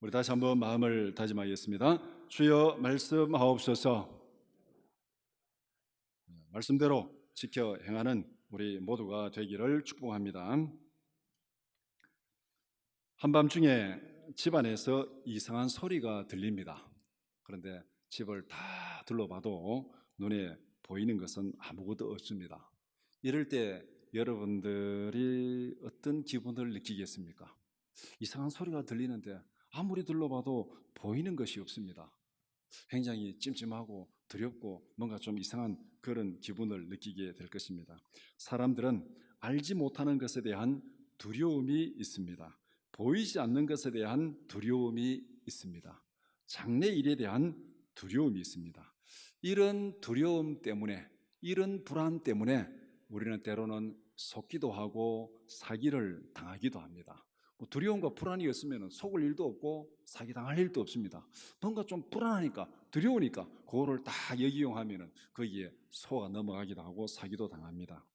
우리 다시 한번 마음을 다짐하겠습니다. 주여 말씀하옵소서. 말씀대로 지켜 행하는 우리 모두가 되기를 축복합니다. 한밤중에 집안에서 이상한 소리가 들립니다. 그런데 집을 다 둘러봐도 눈에 보이는 것은 아무것도 없습니다. 이럴 때 여러분들이 어떤 기분을 느끼겠습니까? 이상한 소리가 들리는데 아무리 둘러봐도 보이는 것이 없습니다. 굉장히 찜찜하고 두렵고 뭔가 좀 이상한 그런 기분을 느끼게 될 것입니다. 사람들은 알지 못하는 것에 대한 두려움이 있습니다. 보이지 않는 것에 대한 두려움이 있습니다. 장래일에 대한 두려움이 있습니다. 이런 두려움 때문에, 이런 불안 때문에 우리는 때로는 속기도 하고 사기를 당하기도 합니다. 두려움과 불안이 없으면 속을 일도 없고 사기당할 일도 없습니다. 뭔가 좀 불안하니까, 두려우니까 그거를 다 역이용하면 거기에 속아 넘어가기도 하고 사기도 당합니다.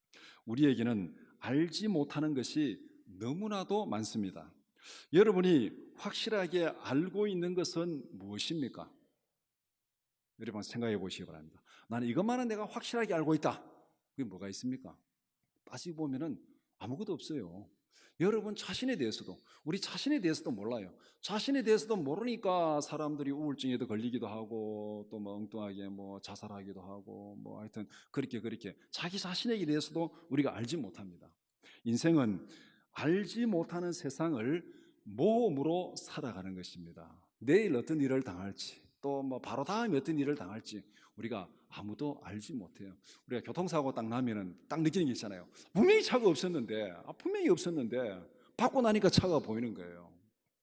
우리에게는 알지 못하는 것이 너무나도 많습니다. 여러분이 확실하게 알고 있는 것은 무엇입니까? 여러분 생각해 보시기 바랍니다. 나는 이것만은 내가 확실하게 알고 있다. 그게 뭐가 있습니까? 따지고 보면은 아무것도 없어요. 여러분 자신에 대해서도, 우리 자신에 대해서도 몰라요. 자신에 대해서도 모르니까 사람들이 우울증에도 걸리기도 하고 또 뭐 엉뚱하게 뭐 자살하기도 하고 뭐 하여튼 그렇게 자기 자신에 대해서도 우리가 알지 못합니다. 인생은 알지 못하는 세상을 모험으로 살아가는 것입니다. 내일 어떤 일을 당할지 또 뭐 바로 다음에 어떤 일을 당할지 우리가 아무도 알지 못해요. 우리가 교통사고 딱 나면은 딱 느끼는 게 있잖아요. 분명히 차가 없었는데, 분명히 없었는데 받고 나니까 차가 보이는 거예요.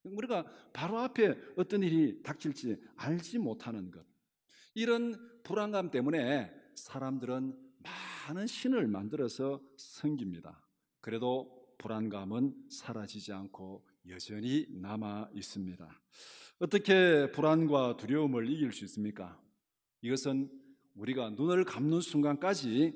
우리가 바로 앞에 어떤 일이 닥칠지 알지 못하는 것. 이런 불안감 때문에 사람들은 많은 신을 만들어서 섬깁니다. 그래도 불안감은 사라지지 않고 여전히 남아 있습니다. 어떻게 불안과 두려움을 이길 수 있습니까? 이것은 우리가 눈을 감는 순간까지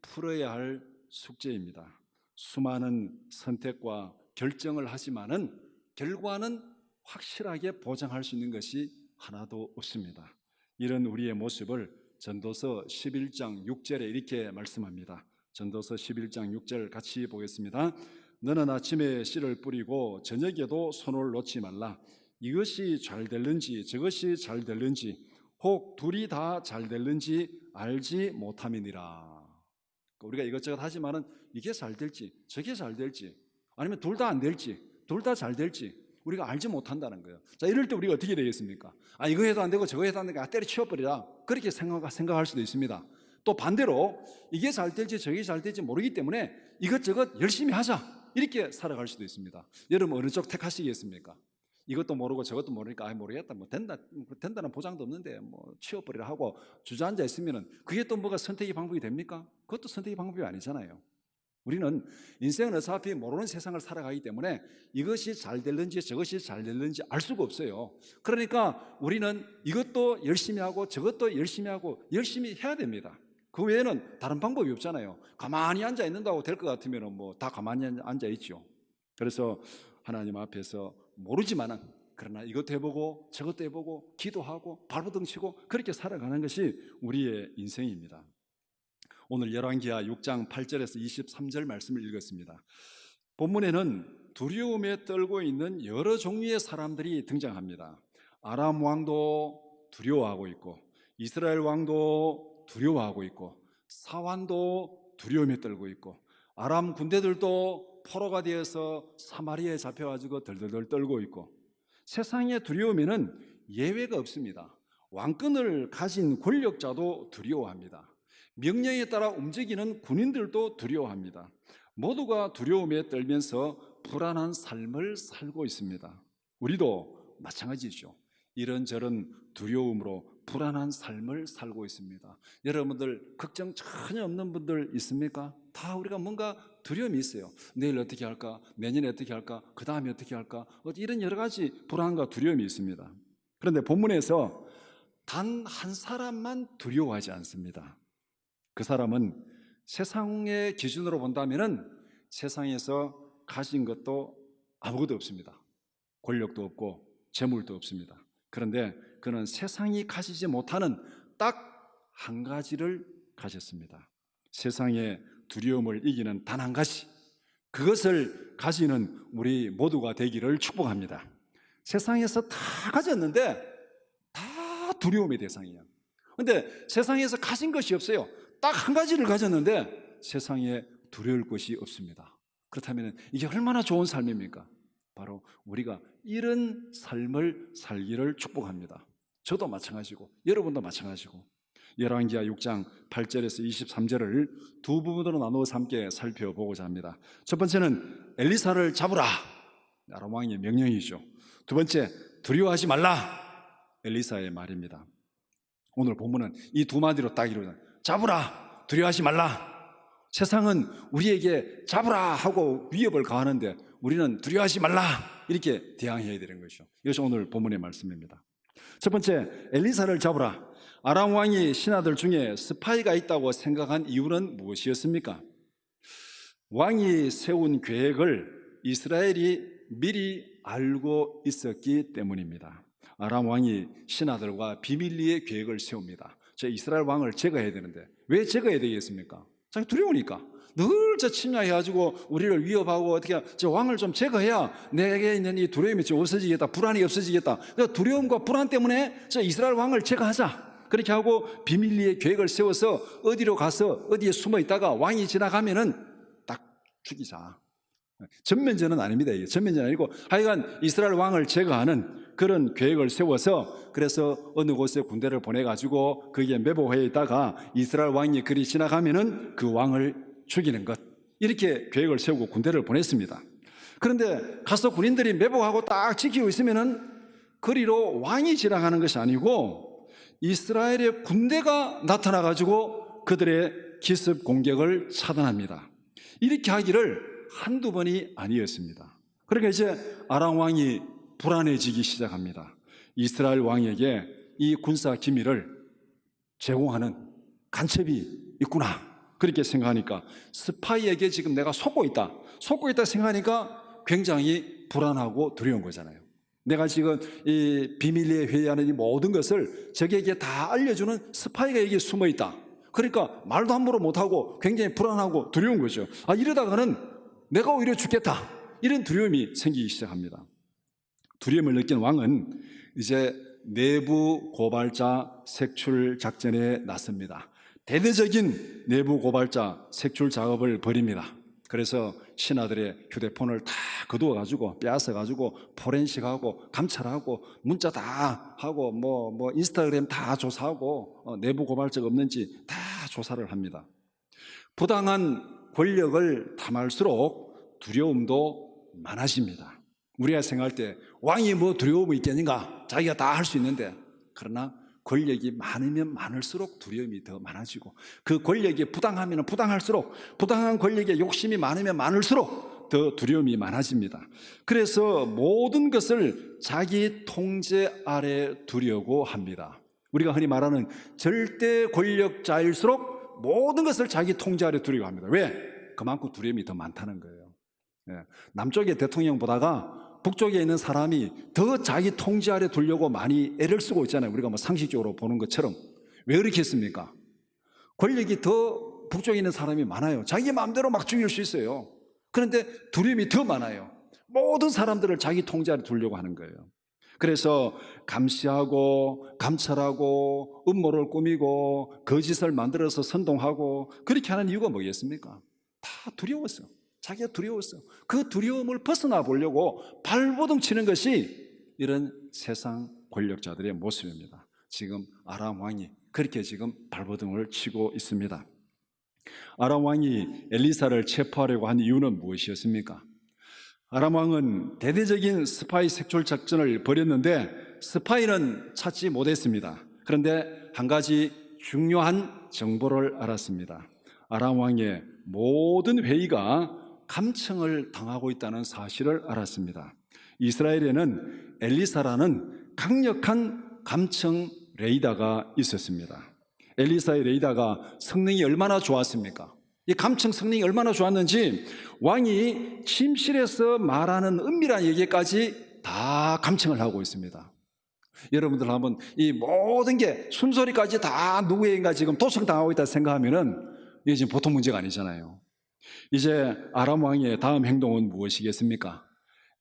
풀어야 할 숙제입니다. 수많은 선택과 결정을 하지만은 결과는 확실하게 보장할 수 있는 것이 하나도 없습니다. 이런 우리의 모습을 전도서 11장 6절에 이렇게 말씀합니다. 전도서 11장 6절 같이 보겠습니다. 너는 아침에 씨를 뿌리고 저녁에도 손을 놓지 말라. 이것이 잘 될는지 저것이 잘 될는지 혹 둘이 다 잘 될는지 알지 못함이니라. 우리가 이것저것 하지만은 이게 잘 될지 저게 잘 될지 아니면 둘 다 안 될지 둘 다 잘 될지 우리가 알지 못한다는 거예요. 자, 이럴 때 우리가 어떻게 되겠습니까? 이거 해도 안 되고 저거 해도 안 되니까 때려치워버리라. 그렇게 생각할 수도 있습니다. 또 반대로 이게 잘 될지 저게 잘 될지 모르기 때문에 이것저것 열심히 하자. 이렇게 살아갈 수도 있습니다. 여러분 어느 쪽 택하시겠습니까? 이것도 모르고 저것도 모르니까 모르겠다. 뭐 된다는 보장도 없는데 뭐 치워버리라 하고 주저앉아 있으면은 그게 또 뭐가 선택의 방법이 됩니까? 그것도 선택의 방법이 아니잖아요. 우리는 인생은 어차피 모르는 세상을 살아가기 때문에 이것이 잘 될는지 저것이 잘 될는지 알 수가 없어요. 그러니까 우리는 이것도 열심히 하고 저것도 열심히 하고 열심히 해야 됩니다. 그 외에는 다른 방법이 없잖아요. 가만히 앉아 있는다고 될 것 같으면 뭐 다 가만히 앉아 있죠. 그래서 하나님 앞에서 모르지만은 그러나 이것도 해보고 저것도 해보고 기도하고 발버둥 치고 그렇게 살아가는 것이 우리의 인생입니다. 오늘 열왕기하 6장 8절에서 23절 말씀을 읽었습니다. 본문에는 두려움에 떨고 있는 여러 종류의 사람들이 등장합니다. 아람 왕도 두려워하고 있고 이스라엘 왕도 두려워하고 있고 사환도 두려움에 떨고 있고 아람 군대들도 포로가 되어서 사마리아에 잡혀가지고 덜덜덜 떨고 있고 세상의 두려움에는 예외가 없습니다. 왕권을 가진 권력자도 두려워합니다. 명령에 따라 움직이는 군인들도 두려워합니다. 모두가 두려움에 떨면서 불안한 삶을 살고 있습니다. 우리도 마찬가지죠. 이런저런 두려움으로 불안한 삶을 살고 있습니다. 여러분들 걱정 전혀 없는 분들 있습니까? 다 우리가 뭔가 두려움이 있어요. 내일 어떻게 할까? 내년에 어떻게 할까? 그 다음에 어떻게 할까? 이런 여러 가지 불안과 두려움이 있습니다. 그런데 본문에서 단 한 사람만 두려워하지 않습니다. 그 사람은 세상의 기준으로 본다면은 세상에서 가진 것도 아무것도 없습니다. 권력도 없고 재물도 없습니다. 그런데 그는 세상이 가지지 못하는 딱 한 가지를 가졌습니다. 세상의 두려움을 이기는 단 한 가지, 그것을 가지는 우리 모두가 되기를 축복합니다. 세상에서 다 가졌는데 다 두려움의 대상이에요. 근데 세상에서 가진 것이 없어요. 딱 한 가지를 가졌는데 세상에 두려울 것이 없습니다. 그렇다면 이게 얼마나 좋은 삶입니까? 바로 우리가 이런 삶을 살기를 축복합니다. 저도 마찬가지고 여러분도 마찬가지고. 열왕기하 6장 8절에서 23절을 두 부분으로 나누어서 함께 살펴보고자 합니다. 첫 번째는 엘리사를 잡으라, 아람 왕의 명령이죠. 두 번째, 두려워하지 말라, 엘리사의 말입니다. 오늘 본문은 이 두 마디로 딱 이루어져요. 잡으라, 두려워하지 말라. 세상은 우리에게 잡으라 하고 위협을 가하는데 우리는 두려워하지 말라 이렇게 대항해야 되는 것이죠. 이것이 오늘 본문의 말씀입니다. 첫 번째, 엘리사를 잡으라. 아람 왕이 신하들 중에 스파이가 있다고 생각한 이유는 무엇이었습니까? 왕이 세운 계획을 이스라엘이 미리 알고 있었기 때문입니다. 아람 왕이 신하들과 비밀리에 계획을 세웁니다. 저 이스라엘 왕을 제거해야 되는데 왜 제거해야 되겠습니까? 자기 두려우니까. 늘 저 침략해가지고 우리를 위협하고 어떻게 저 왕을 좀 제거해야 내게 있는 이 두려움이 좀 없어지겠다, 불안이 없어지겠다. 그러니까 두려움과 불안 때문에 저 이스라엘 왕을 제거하자. 그렇게 하고 비밀리에 계획을 세워서 어디로 가서 어디에 숨어 있다가 왕이 지나가면은 딱 죽이자. 전면전은 아닙니다. 이게 전면전 아니고 하여간 이스라엘 왕을 제거하는 그런 계획을 세워서 그래서 어느 곳에 군대를 보내가지고 거기에 매복해 있다가 이스라엘 왕이 그리 지나가면은 그 왕을 죽이는 것, 이렇게 계획을 세우고 군대를 보냈습니다. 그런데 가서 군인들이 매복하고 딱 지키고 있으면은 거리로 왕이 지나가는 것이 아니고 이스라엘의 군대가 나타나가지고 그들의 기습 공격을 차단합니다. 이렇게 하기를 한두 번이 아니었습니다. 그러니까 이제 아람 왕이 불안해지기 시작합니다. 이스라엘 왕에게 이 군사 기밀을 제공하는 간첩이 있구나, 그렇게 생각하니까 스파이에게 지금 내가 속고 있다 생각하니까 굉장히 불안하고 두려운 거잖아요. 내가 지금 이 비밀리에 회의하는 이 모든 것을 적에게 다 알려주는 스파이가 여기에 숨어 있다. 그러니까 말도 함부로 못하고 굉장히 불안하고 두려운 거죠. 이러다가는 내가 오히려 죽겠다, 이런 두려움이 생기기 시작합니다. 두려움을 느낀 왕은 이제 내부 고발자 색출 작전에 나섭니다. 대대적인 내부 고발자 색출 작업을 벌입니다. 그래서 신하들의 휴대폰을 다 거두어가지고 빼앗아가지고 포렌식하고 감찰하고 문자 다 하고 뭐 인스타그램 다 조사하고 내부 고발자가 없는지 다 조사를 합니다. 부당한 권력을 탐할수록 두려움도 많아집니다. 우리가 생각할 때 왕이 뭐 두려움이 있겠는가, 자기가 다 할 수 있는데, 그러나 권력이 많으면 많을수록 두려움이 더 많아지고 그 권력이 부당하면 부당할수록 부당한 권력에 욕심이 많으면 많을수록 더 두려움이 많아집니다. 그래서 모든 것을 자기 통제 아래 두려고 합니다. 우리가 흔히 말하는 절대 권력자일수록 모든 것을 자기 통제 아래 두려고 합니다. 왜? 그만큼 두려움이 더 많다는 거예요. 남쪽의 대통령 보다가 북쪽에 있는 사람이 더 자기 통제 아래 두려고 많이 애를 쓰고 있잖아요. 우리가 뭐 상식적으로 보는 것처럼. 왜 그렇게 했습니까? 권력이 더 북쪽에 있는 사람이 많아요. 자기 마음대로 막 죽일 수 있어요. 그런데 두려움이 더 많아요. 모든 사람들을 자기 통제 아래 두려고 하는 거예요. 그래서 감시하고 감찰하고 음모를 꾸미고 거짓을 만들어서 선동하고 그렇게 하는 이유가 뭐겠습니까? 다 두려웠어요. 자기가 두려웠어요. 그 두려움을 벗어나 보려고 발버둥 치는 것이 이런 세상 권력자들의 모습입니다. 지금 아람 왕이 그렇게 지금 발버둥을 치고 있습니다. 아람 왕이 엘리사를 체포하려고 한 이유는 무엇이었습니까? 아람 왕은 대대적인 스파이 색출 작전을 벌였는데 스파이는 찾지 못했습니다. 그런데 한 가지 중요한 정보를 알았습니다. 아람 왕의 모든 회의가 감청을 당하고 있다는 사실을 알았습니다. 이스라엘에는 엘리사라는 강력한 감청 레이더가 있었습니다. 엘리사의 레이더가 성능이 얼마나 좋았습니까? 이 감청 성능이 얼마나 좋았는지 왕이 침실에서 말하는 은밀한 얘기까지 다 감청을 하고 있습니다. 여러분들 한번 이 모든 게 숨소리까지 다 누구에게인가 지금 도청당하고 있다 생각하면은 이게 지금 보통 문제가 아니잖아요. 이제 아람 왕의 다음 행동은 무엇이겠습니까?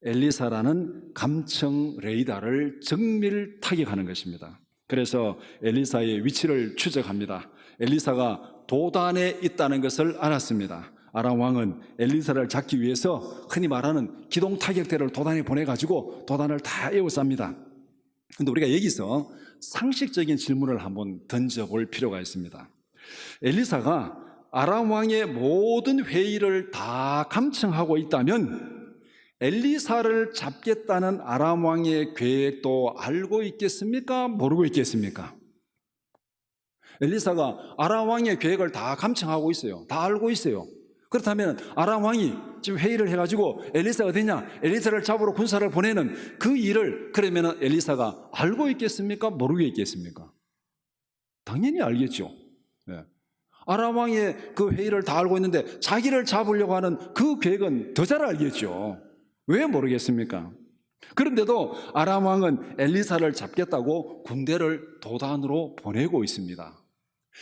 엘리사라는 감청 레이더를 정밀 타격하는 것입니다. 그래서 엘리사의 위치를 추적합니다. 엘리사가 도단에 있다는 것을 알았습니다. 아람 왕은 엘리사를 잡기 위해서 흔히 말하는 기동 타격대를 도단에 보내가지고 도단을 다 에워쌉니다. 그런데 우리가 여기서 상식적인 질문을 한번 던져볼 필요가 있습니다. 엘리사가 아람 왕의 모든 회의를 다 감청하고 있다면 엘리사를 잡겠다는 아람 왕의 계획도 알고 있겠습니까? 모르고 있겠습니까? 엘리사가 아람 왕의 계획을 다 감청하고 있어요. 다 알고 있어요. 그렇다면 아람 왕이 지금 회의를 해가지고 엘리사가 어디냐? 엘리사를 잡으러 군사를 보내는 그 일을 그러면 엘리사가 알고 있겠습니까? 모르고 있겠습니까? 당연히 알겠죠. 네. 아람 왕의 그 회의를 다 알고 있는데 자기를 잡으려고 하는 그 계획은 더 잘 알겠죠. 왜 모르겠습니까? 그런데도 아람 왕은 엘리사를 잡겠다고 군대를 도단으로 보내고 있습니다.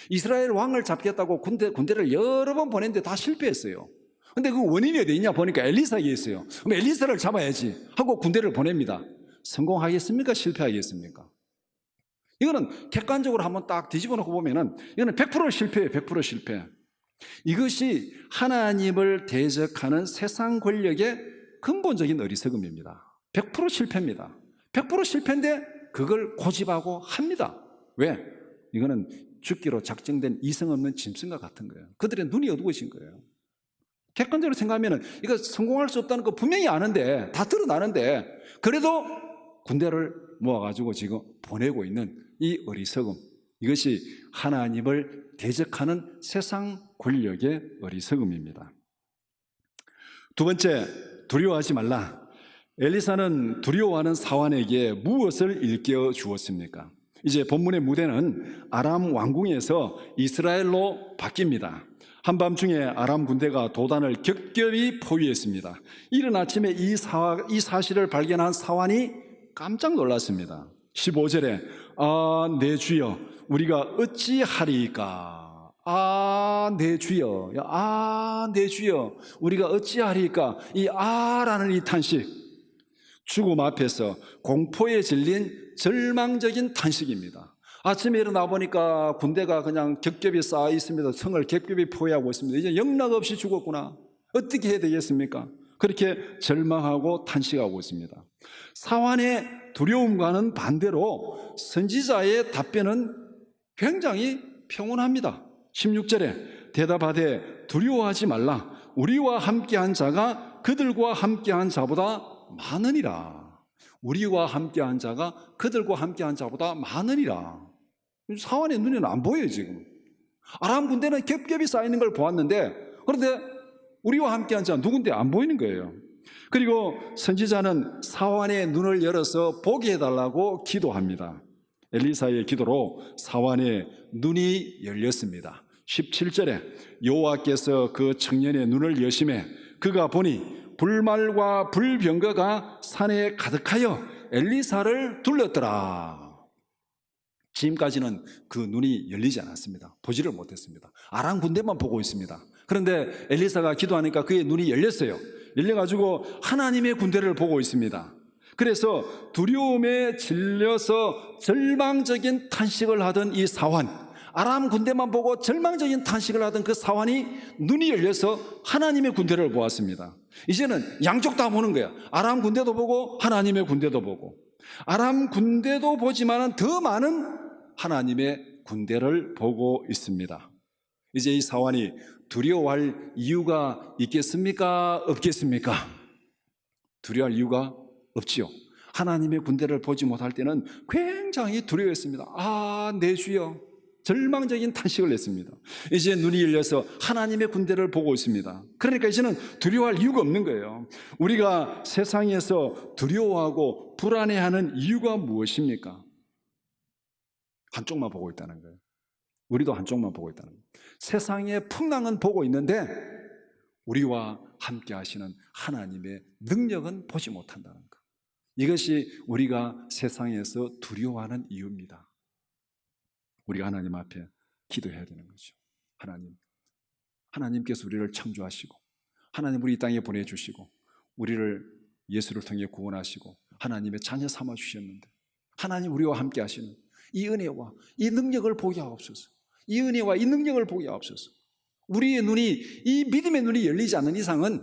이스라엘 왕을 잡겠다고 군대를 여러 번 보냈는데 다 실패했어요. 근데 그 원인이 어디 있냐 보니까 엘리사에 있어요. 그럼 엘리사를 잡아야지 하고 군대를 보냅니다. 성공하겠습니까? 실패하겠습니까? 이거는 객관적으로 한번 딱 뒤집어 놓고 보면은 이거는 100% 실패예요. 100% 실패. 이것이 하나님을 대적하는 세상 권력의 근본적인 어리석음입니다. 100% 실패입니다. 100% 실패인데 그걸 고집하고 합니다. 왜? 이거는 죽기로 작정된 이성 없는 짐승과 같은 거예요. 그들의 눈이 어두워진 거예요. 객관적으로 생각하면 이거 성공할 수 없다는 거 분명히 아는데, 다 드러나는데 그래도 군대를 모아가지고 지금 보내고 있는 이 어리석음, 이것이 하나님을 대적하는 세상 권력의 어리석음입니다. 두 번째, 두려워하지 말라. 엘리사는 두려워하는 사환에게 무엇을 일깨워 주었습니까? 이제 본문의 무대는 아람 왕궁에서 이스라엘로 바뀝니다. 한밤중에 아람 군대가 도단을 겹겹이 포위했습니다. 이른 아침에 이 사실을 발견한 사환이 깜짝 놀랐습니다. 15절에 내 주여 우리가 어찌하리이까? 내 주여, 내 주여 우리가 어찌하리이까? 이 라는 이 탄식, 죽음 앞에서 공포에 질린 절망적인 탄식입니다. 아침에 일어나 보니까 군대가 그냥 겹겹이 쌓여 있습니다. 성을 겹겹이 포위하고 있습니다. 이제 영락없이 죽었구나. 어떻게 해야 되겠습니까? 그렇게 절망하고 탄식하고 있습니다. 사환의 두려움과는 반대로 선지자의 답변은 굉장히 평온합니다. 16절에 대답하되 두려워하지 말라. 우리와 함께한 자가 그들과 함께한 자보다 많으니라. 우리와 함께한 자가 그들과 함께한 자보다 많으니라. 사환의 눈에는 안 보여요. 지금 아람 군대는 겹겹이 쌓이는 걸 보았는데, 그런데 우리와 함께한 자 누군데 안 보이는 거예요. 그리고 선지자는 사환의 눈을 열어서 보게 해달라고 기도합니다. 엘리사의 기도로 사환의 눈이 열렸습니다. 17절에 여호와께서 그 청년의 눈을 여심해 그가 보니 불말과 불병거가 산에 가득하여 엘리사를 둘렀더라. 지금까지는 그 눈이 열리지 않았습니다. 보지를 못했습니다. 아람 군대만 보고 있습니다. 그런데 엘리사가 기도하니까 그의 눈이 열렸어요. 열려가지고 하나님의 군대를 보고 있습니다. 그래서 두려움에 질려서 절망적인 탄식을 하던 이 사환, 아람 군대만 보고 절망적인 탄식을 하던 그 사환이 눈이 열려서 하나님의 군대를 보았습니다. 이제는 양쪽 다 보는 거야. 아람 군대도 보고 하나님의 군대도 보고. 아람 군대도 보지만 더 많은 하나님의 군대를 보고 있습니다. 이제 이 사환이 두려워할 이유가 있겠습니까? 없겠습니까? 두려워할 이유가 없지요. 하나님의 군대를 보지 못할 때는 굉장히 두려워했습니다. 내 주여, 절망적인 탄식을 냈습니다. 이제 눈이 열려서 하나님의 군대를 보고 있습니다. 그러니까 이제는 두려워할 이유가 없는 거예요. 우리가 세상에서 두려워하고 불안해하는 이유가 무엇입니까? 한쪽만 보고 있다는 거예요. 우리도 한쪽만 보고 있다는 거예요. 세상의 풍랑은 보고 있는데 우리와 함께 하시는 하나님의 능력은 보지 못한다는 것. 이것이 우리가 세상에서 두려워하는 이유입니다. 우리가 하나님 앞에 기도해야 되는 거죠. 하나님께서 우리를 창조하시고 하나님 우리 이 땅에 보내주시고 우리를 예수를 통해 구원하시고 하나님의 자녀 삼아 주셨는데 하나님 우리와 함께 하시는 이 은혜와 이 능력을 보게 하옵소서. 이 은혜와 이 능력을 보게 하옵소서. 우리의 눈이, 이 믿음의 눈이 열리지 않는 이상은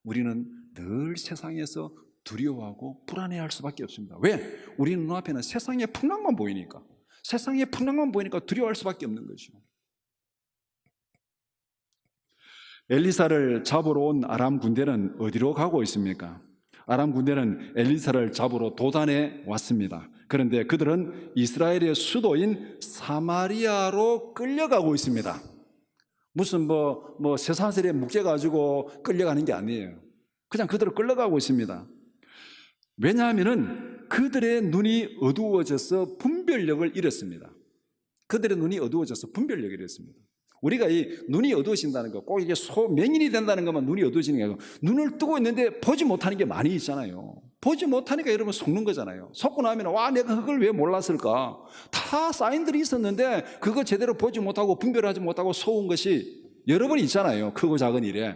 우리는 늘 세상에서 두려워하고 불안해할 수밖에 없습니다. 왜? 우리 눈앞에는 세상의 풍랑만 보이니까. 세상의 풍랑만 보이니까 두려워할 수밖에 없는 거죠. 엘리사를 잡으러 온 아람 군대는 어디로 가고 있습니까? 아람 군대는 엘리사를 잡으러 도단에 왔습니다. 그런데 그들은 이스라엘의 수도인 사마리아로 끌려가고 있습니다. 무슨 쇠사슬에 묶여가지고 끌려가는 게 아니에요. 그냥 그대로 끌려가고 있습니다. 왜냐하면은 그들의 눈이 어두워져서 분별력을 잃었습니다. 그들의 눈이 어두워져서 분별력을 잃었습니다. 우리가 이 눈이 어두워진다는 거, 꼭 이게 맹인이 된다는 것만 눈이 어두워지는 게 아니고 눈을 뜨고 있는데 보지 못하는 게 많이 있잖아요. 보지 못하니까 여러분 속는 거잖아요. 속고 나면 와 내가 그걸 왜 몰랐을까? 다 사인들이 있었는데 그거 제대로 보지 못하고 분별하지 못하고 속은 것이 여러 번 있잖아요. 크고 작은 일에.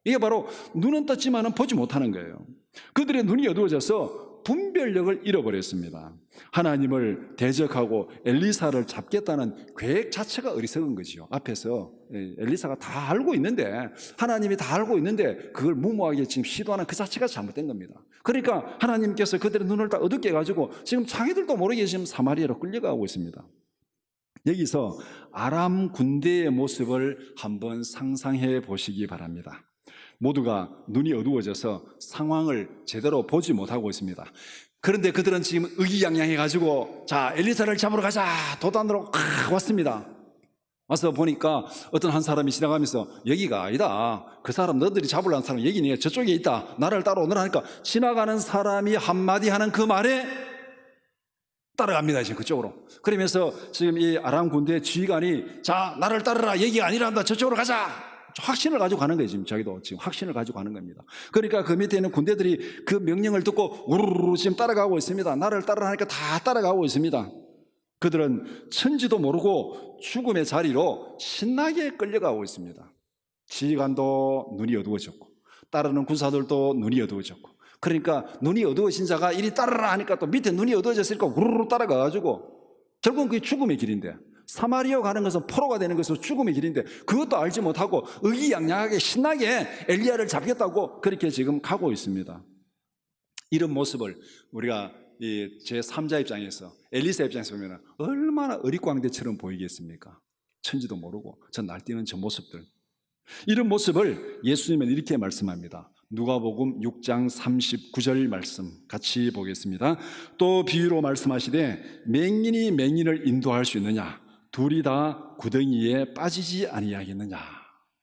이게 바로 눈은 떴지만 보지 못하는 거예요. 그들의 눈이 어두워져서 분별력을 잃어버렸습니다. 하나님을 대적하고 엘리사를 잡겠다는 계획 자체가 어리석은 거죠. 앞에서 엘리사가 다 알고 있는데, 하나님이 다 알고 있는데 그걸 무모하게 지금 시도하는 그 자체가 잘못된 겁니다. 그러니까 하나님께서 그들의 눈을 다 어둡게 해가지고 지금 자기들도 모르게 지금 사마리아로 끌려가고 있습니다. 여기서 아람 군대의 모습을 한번 상상해 보시기 바랍니다. 모두가 눈이 어두워져서 상황을 제대로 보지 못하고 있습니다. 그런데 그들은 지금 의기양양해가지고 자 엘리사를 잡으러 가자 도단으로 왔습니다. 와서 보니까 어떤 한 사람이 지나가면서 여기가 아니다, 그 사람 너들이 잡으려는 사람 여기 저쪽에 있다, 나를 따라오너라 하니까 지나가는 사람이 한마디 하는 그 말에 따라갑니다. 지금 그쪽으로. 그러면서 지금 이 아람 군대 지휘관이 자 나를 따르라, 여기가 아니란다, 저쪽으로 가자, 확신을 가지고 가는 거예요. 자기도 지금 확신을 가지고 가는 겁니다. 그러니까 그 밑에 있는 군대들이 그 명령을 듣고 우르르 지금 따라가고 있습니다. 나를 따라하니까 다 따라가고 있습니다. 그들은 천지도 모르고 죽음의 자리로 신나게 끌려가고 있습니다. 지휘관도 눈이 어두워졌고 따르는 군사들도 눈이 어두워졌고, 그러니까 눈이 어두워진 자가 이리 따르라 하니까 또 밑에 눈이 어두워졌으니까 우르르 따라가가지고 결국은 그게 죽음의 길인데, 사마리아 가는 것은 포로가 되는 것은 죽음의 길인데 그것도 알지 못하고 의기양양하게 신나게 엘리야를 잡겠다고 그렇게 지금 가고 있습니다. 이런 모습을 우리가 제3자 입장에서, 엘리사 입장에서 보면 얼마나 어릿광대처럼 보이겠습니까? 천지도 모르고 저 날뛰는 저 모습들, 이런 모습을 예수님은 이렇게 말씀합니다. 누가복음 6장 39절 말씀 같이 보겠습니다. 또 비유로 말씀하시되 맹인이 맹인을 인도할 수 있느냐, 둘이 다 구덩이에 빠지지 아니하겠느냐.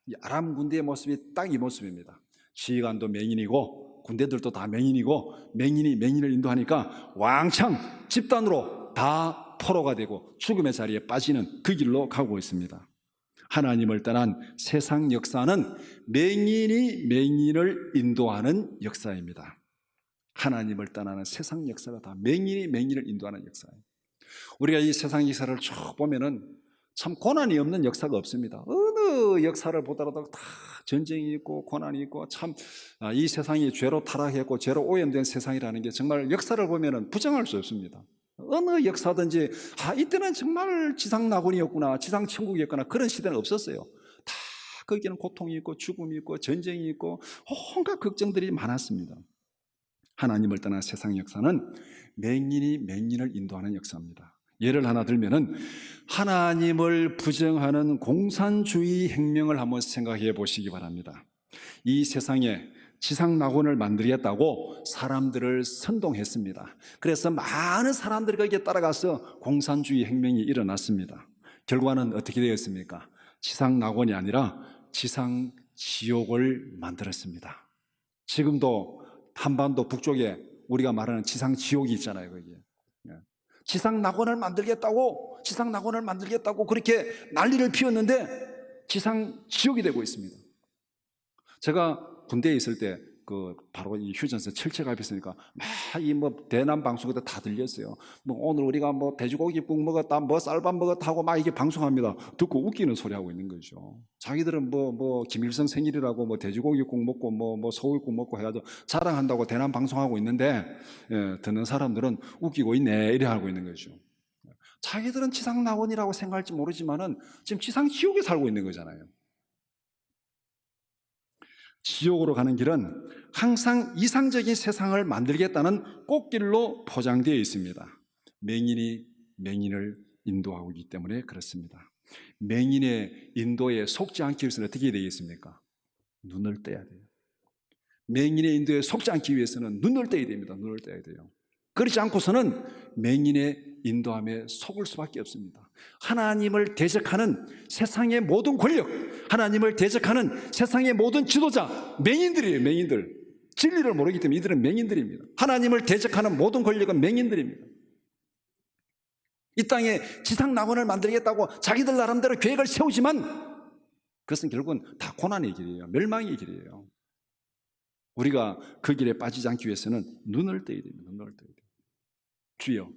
이 아람 군대의 모습이 딱 이 모습입니다. 지휘관도 맹인이고 군대들도 다 맹인이고 맹인이 맹인을 인도하니까 왕창 집단으로 다 포로가 되고 죽음의 자리에 빠지는 그 길로 가고 있습니다. 하나님을 떠난 세상 역사는 맹인이 맹인을 인도하는 역사입니다. 하나님을 떠나는 세상 역사가 다 맹인이 맹인을 인도하는 역사예요. 우리가 이 세상 역사를 쭉 보면은 참 고난이 없는 역사가 없습니다. 어느 역사를 보더라도 다 전쟁이 있고 고난이 있고, 참 이 세상이 죄로 타락했고 죄로 오염된 세상이라는 게 정말 역사를 보면은 부정할 수 없습니다. 어느 역사든지 이때는 정말 지상낙원이었구나, 지상천국이었구나, 그런 시대는 없었어요. 다 거기는 고통이 있고 죽음이 있고 전쟁이 있고 온갖 걱정들이 많았습니다. 하나님을 떠난 세상 역사는 맹인이 맹인을 인도하는 역사입니다. 예를 하나 들면은 하나님을 부정하는 공산주의 혁명을 한번 생각해 보시기 바랍니다. 이 세상에 지상낙원을 만들겠다고 사람들을 선동했습니다. 그래서 많은 사람들이 거기에 따라가서 공산주의 혁명이 일어났습니다. 결과는 어떻게 되었습니까? 지상낙원이 아니라 지상지옥을 만들었습니다. 지금도 한반도 북쪽에 우리가 말하는 지상지옥이 있잖아요. 거기에 지상낙원을 만들겠다고 그렇게 난리를 피웠는데 지상지옥이 되고 있습니다. 제가 군대에 있을 때 바로 이 휴전선 철책 앞에 있으니까 막 이 대남 방송에다 다 들렸어요. 오늘 우리가 돼지고기국 먹었다, 쌀밥 먹었다 하고 막 이게 방송합니다. 듣고 웃기는 소리 하고 있는 거죠. 자기들은 김일성 생일이라고 돼지고기국 먹고 소고기국 먹고 해가지고 자랑한다고 대남 방송하고 있는데, 듣는 사람들은 웃기고 있네 이래 하고 있는 거죠. 자기들은 지상낙원이라고 생각할지 모르지만은 지금 지상 지옥에 살고 있는 거잖아요. 지옥으로 가는 길은 항상 이상적인 세상을 만들겠다는 꽃길로 포장되어 있습니다. 맹인이 맹인을 인도하고 있기 때문에 그렇습니다. 맹인의 인도에 속지 않기 위해서는 어떻게 되겠습니까? 눈을 떼야 돼요. 맹인의 인도에 속지 않기 위해서는 눈을 떼야 됩니다. 눈을 떼야 돼요. 그렇지 않고서는 맹인의 인도함에 속을 수밖에 없습니다. 하나님을 대적하는 세상의 모든 권력, 하나님을 대적하는 세상의 모든 지도자, 맹인들이에요. 맹인들. 진리를 모르기 때문에 이들은 맹인들입니다. 하나님을 대적하는 모든 권력은 맹인들입니다. 이 땅에 지상낙원을 만들겠다고 자기들 나름대로 계획을 세우지만 그것은 결국은 다 고난의 길이에요. 멸망의 길이에요. 우리가 그 길에 빠지지 않기 위해서는 눈을 떼야 됩니다. 눈을 떼야 돼요. 주여,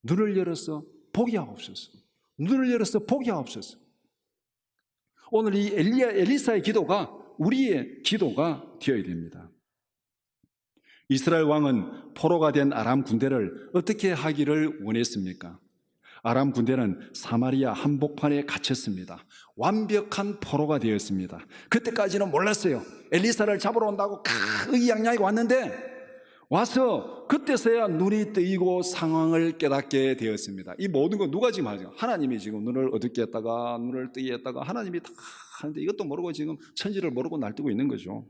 눈을 열어서 보게 하옵소서. 눈을 열어서 보게 하옵소서. 오늘 이 엘리사의 기도가 우리의 기도가 되어야 됩니다. 이스라엘 왕은 포로가 된 아람 군대를 어떻게 하기를 원했습니까? 아람 군대는 사마리아 한복판에 갇혔습니다. 완벽한 포로가 되었습니다. 그때까지는 몰랐어요. 엘리사를 잡으러 온다고 의기양양하게 왔는데 와서 그때서야 눈이 뜨이고 상황을 깨닫게 되었습니다. 이 모든 거 누가 지금 하죠? 하나님이 지금 눈을 어둡게 했다가 눈을 뜨게 했다가 하나님이 다 하는데 이것도 모르고 지금 천지를 모르고 날뛰고 있는 거죠.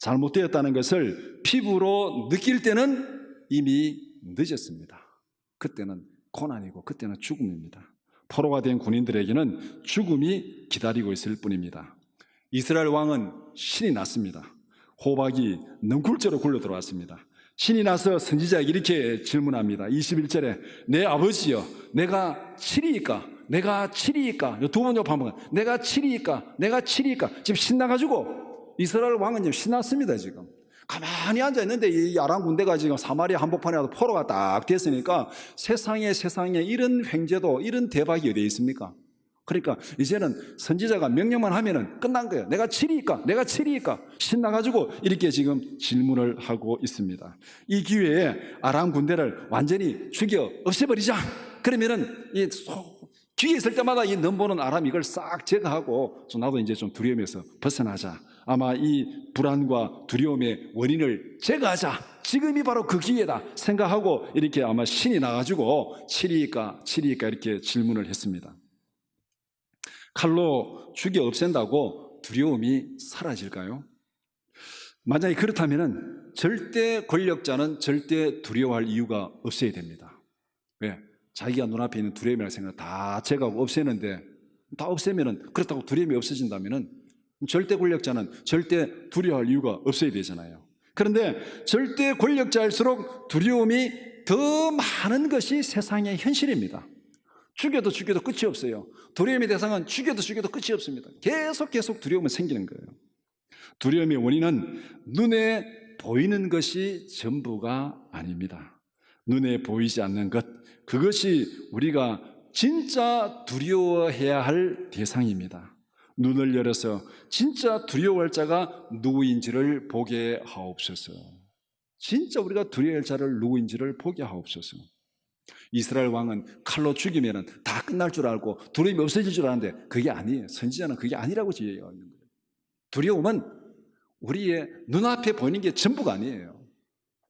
잘못되었다는 것을 피부로 느낄 때는 이미 늦었습니다. 그때는 고난이고 그때는 죽음입니다. 포로가 된 군인들에게는 죽음이 기다리고 있을 뿐입니다. 이스라엘 왕은 신이 났습니다. 호박이 넝쿨째로 굴러 들어왔습니다. 신이 나서 선지자에게 이렇게 질문합니다. 21절에 내 아버지여 내가 7위이까? 내가 7위이까? 두 번 반복. 내가 7위이까? 내가 7위이까? 지금 신나가지고 이스라엘 왕은 지금 신났습니다. 지금 가만히 앉아있는데 이 아람 군대가 지금 사마리아 한복판에 와서 포로가 딱 됐으니까 세상에 이런 횡재도 이런 대박이 어디에 있습니까? 그러니까 이제는 선지자가 명령만 하면은 끝난 거예요. 내가 7위이까? 내가 7위이까? 신나가지고 이렇게 지금 질문을 하고 있습니다. 이 기회에 아람 군대를 완전히 죽여 없애버리자. 그러면은 뒤에 있을 때마다 이 넘보는 아람 이걸 싹 제거하고 나도 이제 좀 두려움에서 벗어나자. 아마 이 불안과 두려움의 원인을 제거하자. 지금이 바로 그 기회다 생각하고 이렇게 아마 신이 나가지고 7위이까 이렇게 질문을 했습니다. 칼로 죽여 없앤다고 두려움이 사라질까요? 만약에 그렇다면 절대 권력자는 절대 두려워할 이유가 없어야 됩니다. 왜? 자기가 눈앞에 있는 두려움이라는 생각을 다 제거하고 없애는데 다 없애면은 그렇다고 두려움이 없어진다면은 절대 권력자는 절대 두려워할 이유가 없어야 되잖아요. 그런데 절대 권력자일수록 두려움이 더 많은 것이 세상의 현실입니다. 죽여도 끝이 없어요. 두려움의 대상은 죽여도 끝이 없습니다. 계속 두려움은 생기는 거예요. 두려움의 원인은 눈에 보이는 것이 전부가 아닙니다. 눈에 보이지 않는 것, 그것이 우리가 진짜 두려워해야 할 대상입니다. 눈을 열어서 진짜 두려워할 자가 누구인지를 보게 하옵소서. 진짜 우리가 두려워할 자를 누구인지를 보게 하옵소서. 이스라엘 왕은 칼로 죽이면 다 끝날 줄 알고 두려움이 없어질 줄 알았는데 그게 아니에요. 선지자는 그게 아니라고 얘기하고 있는 거예요. 두려움은 우리의 눈앞에 보이는 게 전부가 아니에요.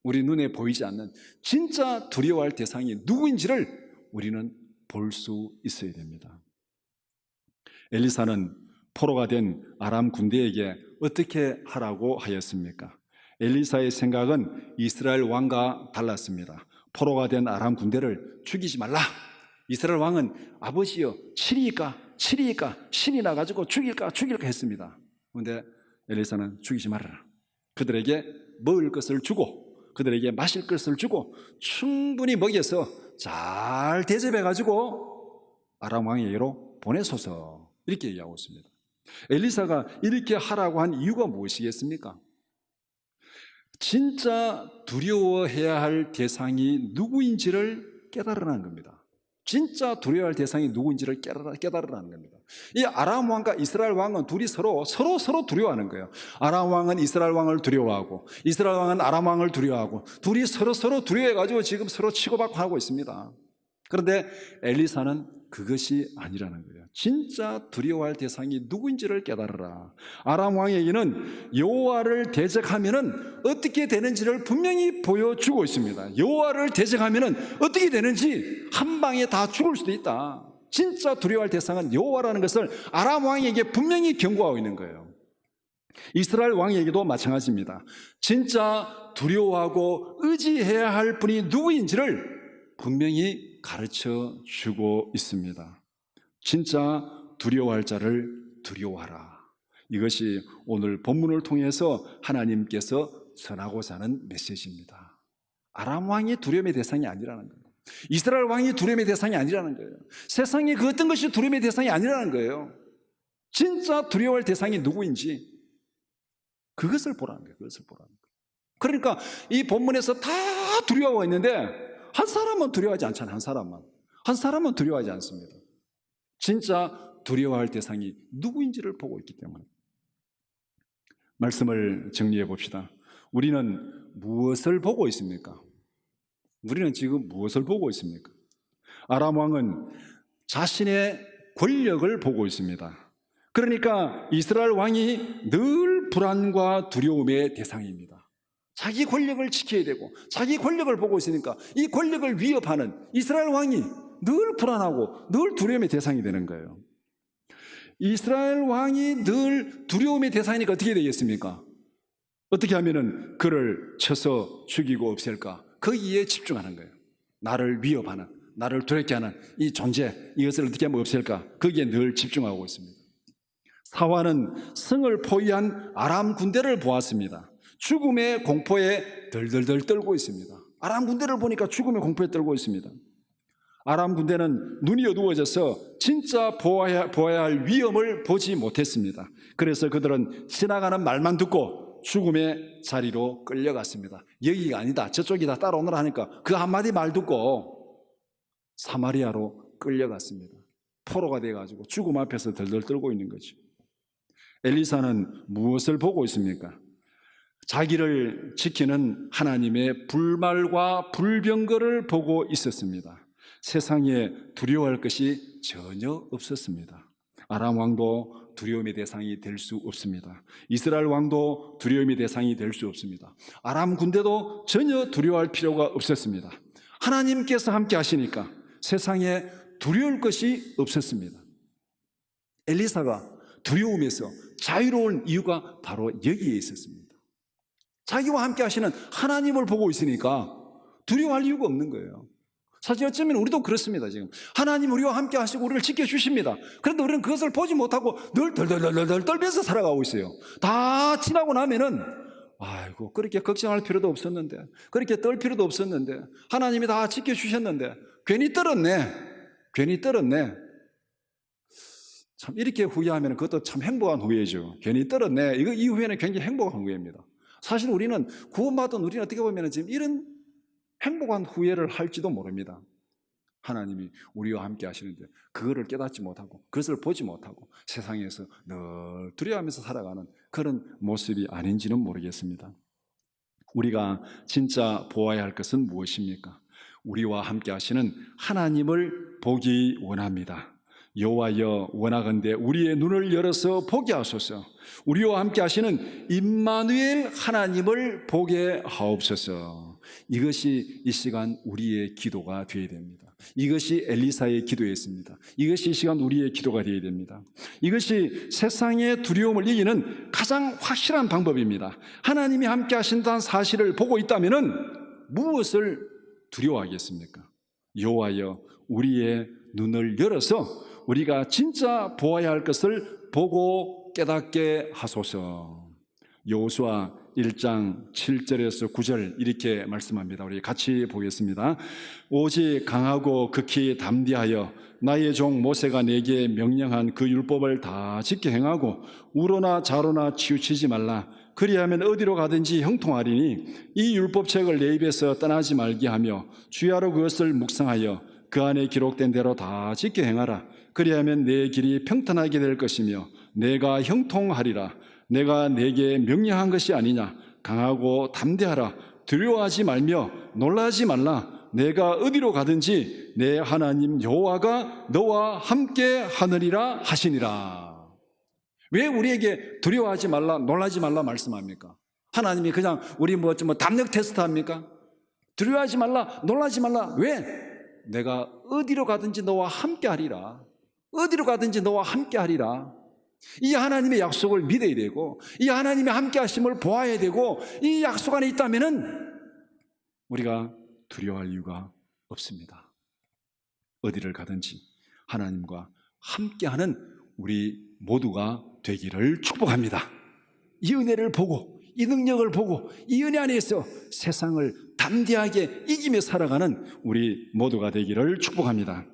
우리 눈에 보이지 않는 진짜 두려워할 대상이 누구인지를 우리는 볼 수 있어야 됩니다. 엘리사는 포로가 된 아람 군대에게 어떻게 하라고 하였습니까? 엘리사의 생각은 이스라엘 왕과 달랐습니다. 포로가 된 아람 군대를 죽이지 말라. 이스라엘 왕은 아버지여 7위이까 신이 나가지고 죽일까 했습니다. 그런데 엘리사는 죽이지 말아라. 그들에게 먹을 것을 주고 그들에게 마실 것을 주고 충분히 먹여서 잘 대접해가지고 아람 왕에게로 보내소서 이렇게 얘기하고 있습니다. 엘리사가 이렇게 하라고 한 이유가 무엇이겠습니까? 진짜 두려워해야 할 대상이 누구인지를 깨달으라는 겁니다. 진짜 두려워할 대상이 누구인지를 깨달으라는 겁니다. 이 아람 왕과 이스라엘 왕은 둘이 서로 두려워하는 거예요. 아람 왕은 이스라엘 왕을 두려워하고 이스라엘 왕은 아람 왕을 두려워하고 둘이 서로 두려워해가지고 지금 서로 치고받고 하고 있습니다. 그런데 엘리사는 그것이 아니라는 거예요. 진짜 두려워할 대상이 누구인지를 깨달으라. 아람 왕에게는 여호와를 대적하면은 어떻게 되는지를 분명히 보여주고 있습니다. 여호와를 대적하면은 어떻게 되는지 한 방에 다 죽을 수도 있다. 진짜 두려워할 대상은 여호와라는 것을 아람 왕에게 분명히 경고하고 있는 거예요. 이스라엘 왕에게도 마찬가지입니다. 진짜 두려워하고 의지해야 할 분이 누구인지를 분명히 가르쳐 주고 있습니다. 진짜 두려워할 자를 두려워하라. 이것이 오늘 본문을 통해서 하나님께서 전하고자 하는 메시지입니다. 아람 왕이 두려움의 대상이 아니라는 거예요. 이스라엘 왕이 두려움의 대상이 아니라는 거예요. 세상에 그 어떤 것이 두려움의 대상이 아니라는 거예요. 진짜 두려워할 대상이 누구인지 그것을 보라는 거예요. 그것을 보라는 거예요. 그러니까 이 본문에서 다 두려워하고 있는데 한 사람은 두려워하지 않잖아요. 한 사람은 두려워하지 않습니다. 진짜 두려워할 대상이 누구인지를 보고 있기 때문에. 말씀을 정리해 봅시다. 우리는 무엇을 보고 있습니까? 우리는 지금 무엇을 보고 있습니까? 아람 왕은 자신의 권력을 보고 있습니다. 그러니까 이스라엘 왕이 늘 불안과 두려움의 대상입니다. 자기 권력을 지켜야 되고 자기 권력을 보고 있으니까 이 권력을 위협하는 이스라엘 왕이 늘 불안하고 늘 두려움의 대상이 되는 거예요. 이스라엘 왕이 늘 두려움의 대상이니까 어떻게 되겠습니까? 어떻게 하면은 그를 쳐서 죽이고 없앨까? 거기에 집중하는 거예요. 나를 위협하는, 나를 두렵게 하는 이 존재, 이것을 어떻게 하면 없앨까? 거기에 늘 집중하고 있습니다. 사환은 성을 포위한 아람 군대를 보았습니다. 죽음의 공포에 덜덜덜 떨고 있습니다. 아람 군대를 보니까 죽음의 공포에 떨고 있습니다. 아람 군대는 눈이 어두워져서 진짜 보아야 할 위험을 보지 못했습니다. 그래서 그들은 지나가는 말만 듣고 죽음의 자리로 끌려갔습니다. 여기가 아니다, 저쪽이다, 따라오너라 하니까 그 한마디 말 듣고 사마리아로 끌려갔습니다. 포로가 돼가지고 죽음 앞에서 덜덜 떨고 있는 거죠. 엘리사는 무엇을 보고 있습니까? 자기를 지키는 하나님의 불말과 불병거를 보고 있었습니다. 세상에 두려워할 것이 전혀 없었습니다. 아람 왕도 두려움의 대상이 될 수 없습니다. 이스라엘 왕도 두려움의 대상이 될 수 없습니다. 아람 군대도 전혀 두려워할 필요가 없었습니다. 하나님께서 함께 하시니까 세상에 두려울 것이 없었습니다. 엘리사가 두려움에서 자유로운 이유가 바로 여기에 있었습니다. 자기와 함께 하시는 하나님을 보고 있으니까 두려워할 이유가 없는 거예요. 사실 어쩌면 우리도 그렇습니다. 지금 하나님 우리와 함께 하시고 우리를 지켜주십니다. 그런데 우리는 그것을 보지 못하고 늘 덜덜덜덜 떨면서 살아가고 있어요. 다 지나고 나면은 아이고 그렇게 걱정할 필요도 없었는데, 그렇게 떨 필요도 없었는데, 하나님이 다 지켜주셨는데 괜히 떨었네. 참 이렇게 후회하면 그것도 참 행복한 후회죠. 괜히 떨었네. 이 후회는 굉장히 행복한 후회입니다. 사실 우리는 구원받은 우리는 어떻게 보면 지금 이런 행복한 후회를 할지도 모릅니다. 하나님이 우리와 함께 하시는데 그거를 깨닫지 못하고 그것을 보지 못하고 세상에서 늘 두려워하면서 살아가는 그런 모습이 아닌지는 모르겠습니다. 우리가 진짜 보아야 할 것은 무엇입니까? 우리와 함께 하시는 하나님을 보기 원합니다. 여호와여 원하건대 우리의 눈을 열어서 보게 하소서. 우리와 함께 하시는 임마누엘 하나님을 보게 하옵소서. 이것이 이 시간 우리의 기도가 되어야 됩니다. 이것이 엘리사의 기도였습니다. 이것이 이 시간 우리의 기도가 되어야 됩니다. 이것이 세상의 두려움을 이기는 가장 확실한 방법입니다. 하나님이 함께 하신다는 사실을 보고 있다면 무엇을 두려워하겠습니까? 여호와여 우리의 눈을 열어서 우리가 진짜 보아야 할 것을 보고 깨닫게 하소서. 여호수아 1장 7절에서 9절 이렇게 말씀합니다. 우리 같이 보겠습니다. 오직 강하고 극히 담대하여 나의 종 모세가 내게 명령한 그 율법을 다 지켜 행하고 우로나 좌로나 치우치지 말라. 그리하면 어디로 가든지 형통하리니 이 율법책을 내 입에서 떠나지 말게 하며 주야로 그것을 묵상하여 그 안에 기록된 대로 다 지켜 행하라. 그리하면 내 길이 평탄하게 될 것이며 내가 형통하리라. 내가 내게 명령한 것이 아니냐. 강하고 담대하라. 두려워하지 말며 놀라지 말라. 내가 어디로 가든지 내 하나님 여호와가 너와 함께 하느니라 하시니라. 왜 우리에게 두려워하지 말라, 놀라지 말라 말씀합니까? 하나님이 그냥 우리 좀 담력 테스트 합니까? 두려워하지 말라, 놀라지 말라. 왜? 내가 어디로 가든지 너와 함께 하리라. 어디로 가든지 너와 함께 하리라. 이 하나님의 약속을 믿어야 되고, 이 하나님의 함께 하심을 보아야 되고, 이 약속 안에 있다면은 우리가 두려워할 이유가 없습니다. 어디를 가든지 하나님과 함께하는 우리 모두가 되기를 축복합니다. 이 은혜를 보고, 이 능력을 보고, 이 은혜 안에서 세상을 담대하게 이기며 살아가는 우리 모두가 되기를 축복합니다.